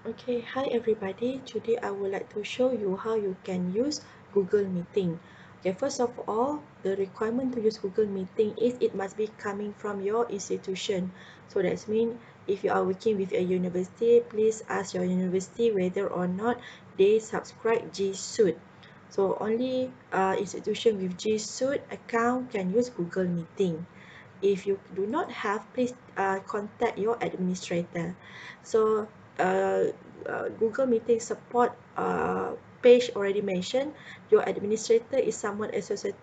Okay, hi everybody. Today I would like to show you how you can use Google Meeting. Okay, first of all, the requirement to use Google Meeting is it must be coming from your institution. So that means if you are working with a university, please ask your university whether or not they subscribe G Suite. So only institution with G Suite account can use Google Meeting. If you do not have, please contact your administrator. So uh, Google Meeting support page already mentioned. Your administrator is someone associated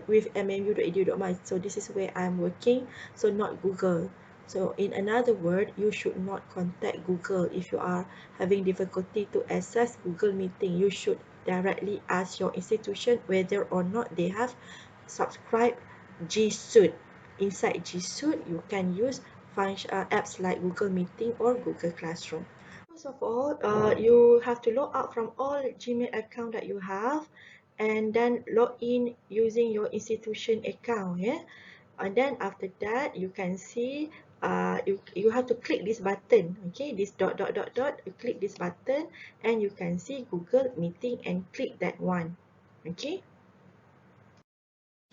with mmu.edu.my. So this is where I'm working, so not Google. So in another word, you should not contact Google if you are having difficulty to access Google Meeting. You should directly ask your institution whether or not they have subscribed G Suite. Inside G Suite, you can use apps like Google Meeting or Google Classroom. First of all, you have to log out from all Gmail account that you have, and then log in using your institution account. Yeah, and then after that, you can see you have to click this button. Okay, this dot dot dot dot. You click this button, and you can see Google Meeting and click that one. Okay.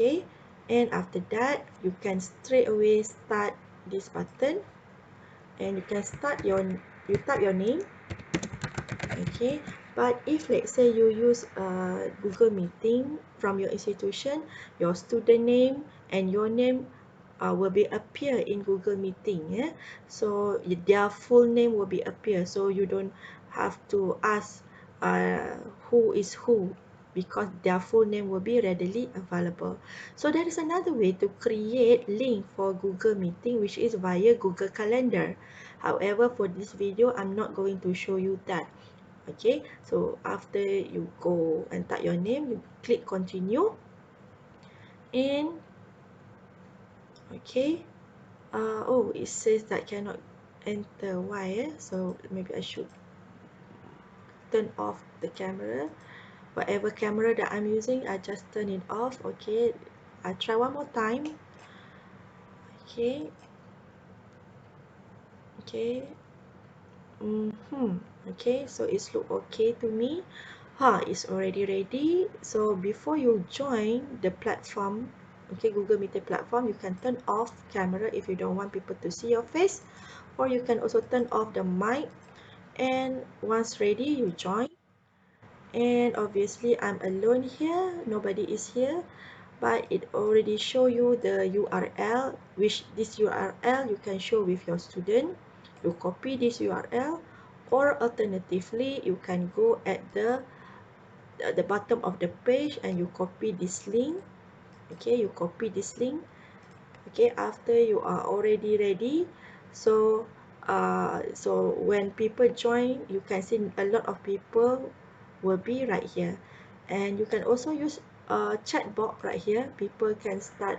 Okay, and after that you can straight away start this button, and you can start you type your name. Okay, but if let's say you use Google Meeting from your institution, your student name and your name will be appear in Google Meeting. Yeah, so their full name will be appear, so you don't have to ask who is who, because their full name will be readily available. So there is another way to create link for Google Meeting, which is via Google Calendar. However, for this video, I'm not going to show you that. Okay, so after you go and type your name, you click continue, and okay, oh, it says that cannot enter. Why? So maybe I should turn off the camera. Whatever camera that I'm using, I just turn it off. Okay, I try one more time. Okay, okay. Okay, so it's look okay to me. It's already ready. So before you join the platform, okay, Google Meet platform, you can turn off camera if you don't want people to see your face, or you can also turn off the mic. And once ready, you join. And obviously, I'm alone here. Nobody is here, but it already show you the URL, which this URL you can show with your student. You copy this URL, or alternatively you can go at the bottom of the page and you copy this link. Okay, you copy this link. Okay, after you are already ready, so so when people join, you can see a lot of people will be right here, and you can also use chat box right here. People can start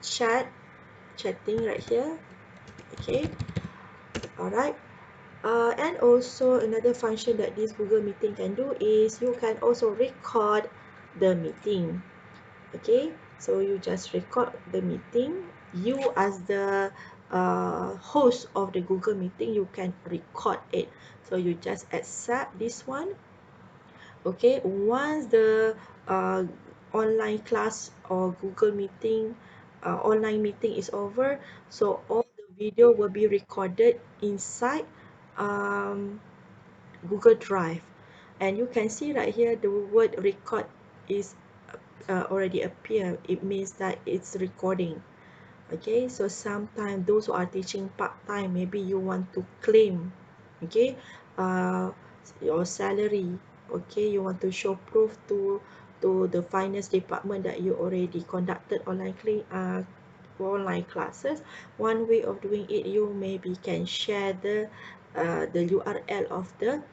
chatting right here. Okay, all right. And also another function that this Google Meeting can do is you can also record the meeting. Okay, so you just record the meeting. You as the host of the Google Meeting, you can record it. So you just accept this one. Okay, once the uh, online class or Google Meeting online meeting is over, so all the video will be recorded inside um, Google Drive, and you can see right here the word record is already appear. It means that it's recording. Okay, so sometimes those who are teaching part-time, maybe you want to claim, okay, uh, your salary. Okay, you want to show proof to the finance department that you already conducted online classes. One way of doing it, you maybe can share the URL of the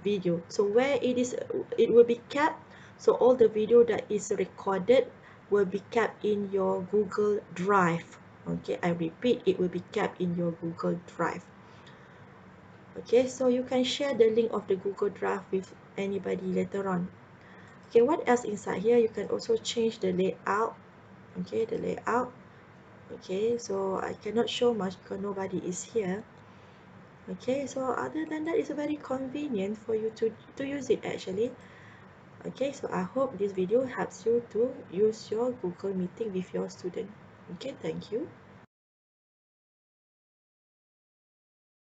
video. So where it will be kept. So all the video that is recorded will be kept in your Google Drive. Okay, I repeat, it will be kept in your Google Drive. Okay, so you can share the link of the Google Drive with anybody later on. Okay, what else inside here? You can also change the layout. Okay, the layout. Okay, so I cannot show much because nobody is here. Okay, so other than that, it's very convenient for you to use it actually. Okay, so I hope this video helps you to use your Google Meeting with your student. Okay, thank you.